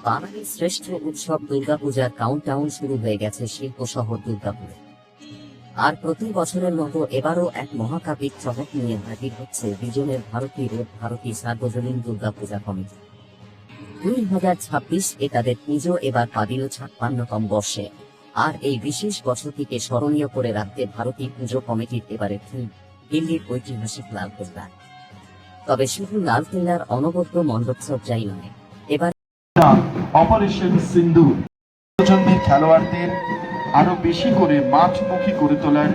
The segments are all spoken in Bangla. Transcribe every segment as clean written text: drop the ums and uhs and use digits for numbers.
বাঙালির শ্রেষ্ঠ উৎসব দুর্গাপূজার কাউন্টডাউন শুরু হয়ে গেছে শিল্প শহর দুর্গাপুরে। আর প্রতি বছরের মতো এবারও এক মহাকাব্যিক চমক নিয়ে হাজির হচ্ছে বিজনের ভারতী রোড ভারতী সার্বজনীন দুর্গাপূজা কমিটি। 2026 তাদের পুজো এবার পাবিল 56তম বর্ষে। আর এই বিশেষ বছরটিকে স্মরণীয় করে রাখতে ভারতী পুজো কমিটির এবারে থিম দিল্লির ঐতিহাসিক লালকেল্লা। তবে শুধু লালকেল্লার অনবদ্য মণ্ডপসজ্জাই নয়, এবার অপারেশন সিন্দুর প্রজন্মের খেলোয়াড়দের আরো বেশি করে মাঠমুখী করে তোলার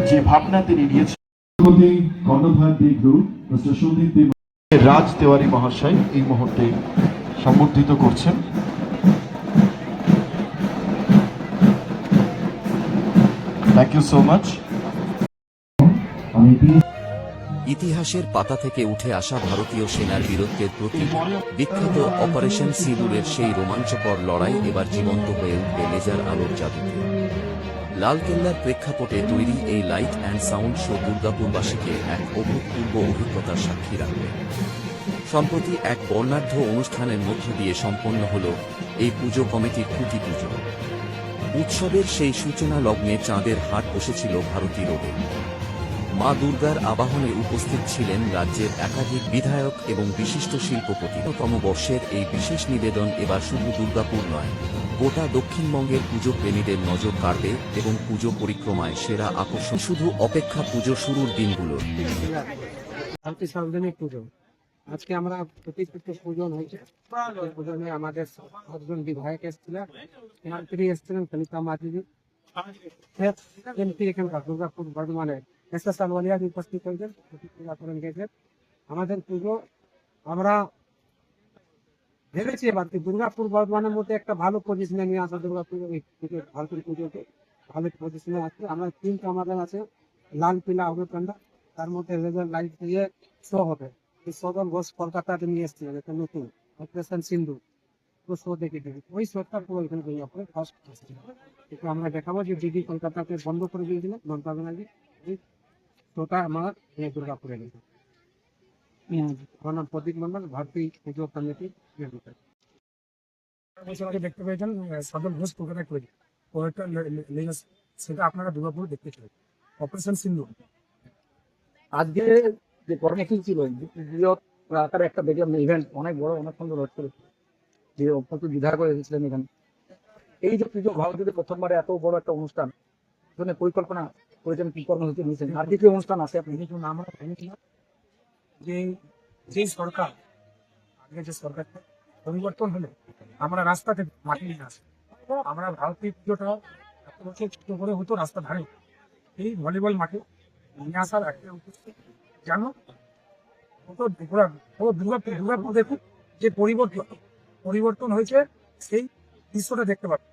যে ভাবনা তিনি নিয়েছেন, রাজ তেওয়ারি মহাশয় এই মুহূর্তে সম্বর্ধিত করছেন। Thank you so much. ইতিহাসের পাতা থেকে উঠে আসা ভারতীয় সেনার বীরত্বের প্রতি বিখ্যাত অপারেশন সিঁদুরের সেই রোমাঞ্চকর লড়াই এবার জীবন্ত হয়ে উঠবে লেজার আলোর জাদুতে। লালকেল্লার প্রেক্ষাপটে তৈরি এই লাইট অ্যান্ড সাউন্ড শো দুর্গাপুরবাসীকে এক অভূতপূর্ব অভিজ্ঞতার সাক্ষী রাখবে। সম্প্রতি এক বর্ণাঢ্য অনুষ্ঠানের মধ্য দিয়ে সম্পন্ন হল এই পুজো কমিটির খুঁটি পুজো। উৎসবের সেই সূচনা লগ্নে চাঁদের হাট বসেছিল ভারতী রোডে। মা দুর্গার আবাহনে উপস্থিত ছিলেন রাজ্যের একাধিক বিধায়ক এবং বিশিষ্ট শিল্পপতি। তম বর্ষের এই বিশেষ নিবেদন এবার শুধু দুর্গাপুর নয়, গোটা দক্ষিণবঙ্গের পুজো প্রেমীদের নজর কাড়বে এবং পুজো পরিক্রমায় সেরা আকর্ষণ। শুধু অপেক্ষা পুজো শুরুর দিনগুলো। সার্বজনীন পুজো আজকে আমরা প্রতিষ্ঠিত পূজন হয়েছে। পূজনে আমাদের 7জন বিধায়ক এসেছিলেন, মন্ত্রী এসেছিলেন, কলিতা মাঝি এখানকার দুর্গাপুর বর্ধমানে এসএস আলওয়ালিয়া উপস্থিত হয়েছেন, পূজা করেন গেছেন। আমাদের পুজো আমরা ভেবেছি এবার দুর্গাপুর বর্ধমানের মধ্যে একটা ভালো পজিশনে নিয়ে আসা। দুর্গাপুর এই ভারতের পুজোকে ভালো পজিশনে আছে। আমরা থিমটা আমাদের আছে লাল পিলা অগ্রকাণ্ডা, তার মধ্যে লেজার লাইট দিয়ে শো হবে। এই সদন ঘোষ কলকাতাতে নিয়ে এসেছিলেন, এটা নতুন অপারেশন সিন্দুর। তো শো দেখে দেখি ওই শোটা পুরো এখানে দুর্গাপুরে ফার্স্ট কিন্তু আমরা দেখাবো যে দিদি কলকাতাতে বন্ধ করে দিয়েছিলেন মমতা ব্যানার্জি। শোটা আমার দুর্গাপুরে গেছে। আমার নাম প্রদীপ মন্ডল, ভারতী পুজো কমিটি। দেখতে পেয়েছেন সদন ঘোষ কলকাতায় তৈরি সেটা আপনারা দুর্গাপুরে দেখতে পেয়েছেন অপারেশন সিন্ধু। আজকে যে কর্মসূচি ছিল আকারে একটা দেখলাম ইভেন্ট, অনেক বড়, অনেক সুন্দর হচ্ছে। যে প্রচুর বিধায়ক এসেছিলেন এখানে। এই যে পুজো ভারতীয় প্রথমবারে এত বড় একটা অনুষ্ঠান জন্য পরিকল্পনা করেছেন, কি কর্মসূচি নিয়েছেন, আর কি অনুষ্ঠান আছে আপনি কিছু নাম যে সরকার আগে যে সরকারটা পরিবর্তন হলে আমরা রাস্তাতে মাটি নিয়ে আসি। আমরা ভারতীয় পুজোটা এত বছর ছোট করে হতো রাস্তা ধারে, এই ভলিবল মাঠে নিয়ে আসার একটা উপস্থিত জানো দুর্গাপুর দেখুন যে পরিবর্তন হয়েছে, সেই দৃশ্যটা দেখতে পাবেন।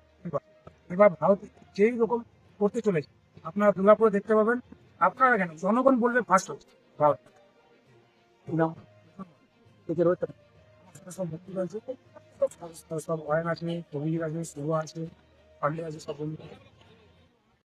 এবার ভারত যেই রকম করতে চলেছে আপনারা দুর্গাপুরে দেখতে পাবেন। আপনারা কেন জনগণ বলবে ফার্স্ট হচ্ছে ভারত। সব ভর্তি রয়েছে, সব অয়ন আছে, কবির আছে, শুভ আছে, পান্ডে আছে, সব